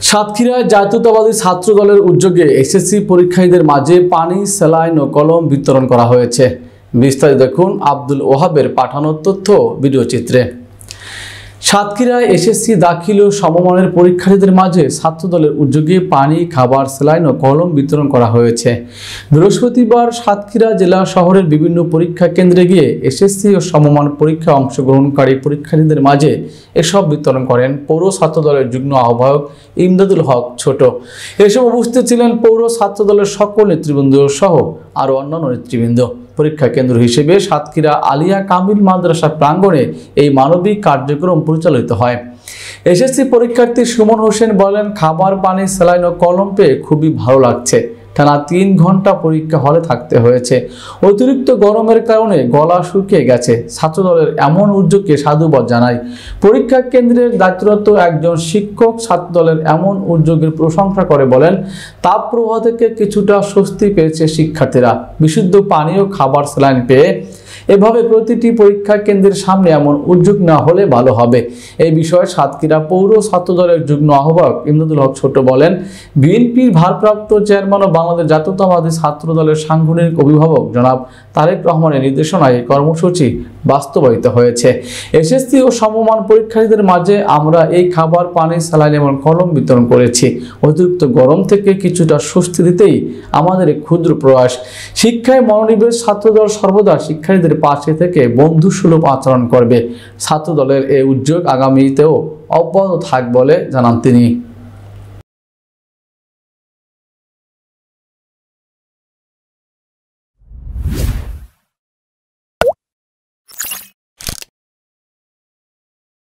সাতক্ষীরায় জাতীয়তাবাদী ছাত্র দলের উদ্যোগে এসএসসি পরীক্ষার্থীদের মাঝে পানি, স্যালাইন ও কলম বিতরণ করা হয়েছে। বিস্তারিত দেখুন আব্দুল ওহাবের পাঠানো তথ্য ভিডিও চিত্রে। সাতক্ষীরায় এসএসসি দাখিল ও সমমানের পরীক্ষার্থীদের মাঝে ছাত্র দলের উদ্যোগে পানি, খাবার, স্যালাইন ও কলম বিতরণ করা হয়েছে। বৃহস্পতিবার সাতক্ষীরা জেলা শহরের বিভিন্ন পরীক্ষা কেন্দ্রে গিয়ে এসএসসি ও সমমান পরীক্ষায় অংশগ্রহণকারী পরীক্ষার্থীদের মাঝে এসব বিতরণ করেন পৌর ছাত্র দলের যুগ্ম আহ্বায়ক ইমদাদুল হক ছোট। এসব উপস্থিত ছিলেন পৌর ছাত্র দলের সকল নেতৃবৃন্দ সহ আরও অন্যান্য নেতৃবৃন্দ। পরীক্ষা কেন্দ্র হিসেবে সাতক্ষীরা আলিয়া কামিল মাদ্রাসা প্রাঙ্গণে এই মানবিক কার্যক্রম পরিচালিত হয়। এসএসসি পরীক্ষার্থী সুমন হোসেন বলেন, খাবার, পানি, স্যালাইন ও কলম পেয়ে খুবই ভালো লাগছে। টানা 3 ঘন্টা পরীক্ষা হলে থাকতে হয়েছে। অতিরিক্ত গরমের কারণে গলা শুকিয়ে গেছে। ছাত্রদলের এমন উদ্যোগকে সাধুবাদ জানাই। পরীক্ষা কেন্দ্রের দায়িত্বরত একজন শিক্ষক ছাত্রদলের এমন উদ্যোগের প্রশংসা করে বলেন, তাপপ্রবাহ থেকে কিছুটা স্বস্তি পেয়েছে শিক্ষার্থীরা। বিশুদ্ধ পানি ও খাবার, স্যালাইন পেয়ে এভাবে প্রতিটি পরীক্ষা কেন্দ্রের সামনে এমন উদ্যোগ না হলে ভালো হবে। এই বিষয়ে সাতক্ষীরা পৌর ছাত্র দলের যুগ্ম আহ্বায়ক ইমদাদুল হক ছোট বলেন, বিএনপির ভারপ্রাপ্ত চেয়ারম্যান ও বাংলাদেশ জাতীয়তাবাদী ছাত্র দলের সাংগঠনিক অভিভাবক জনাব তারেক রহমানের নির্দেশনায় এই কর্মসূচি বাস্তবায়িত হয়েছে। এসএসসি ও সমমান পরীক্ষার্থীদের মাঝে আমরা এই খাবার, পানি, স্যালাইন এবং কলম বিতরণ করেছি। অতিরিক্ত গরম থেকে কিছুটা স্বস্তি দিতেই আমাদের এই ক্ষুদ্র প্রয়াস। শিক্ষায় মনোনিবেশ ছাত্রদল সর্বদা শিক্ষার্থীদের পাশে থেকে বন্ধুসুলভ আচরণ করবে। ছাত্র দলের এই উদ্যোগ আগামীতেও অব্যাহত থাকবে বলে জানান তিনি।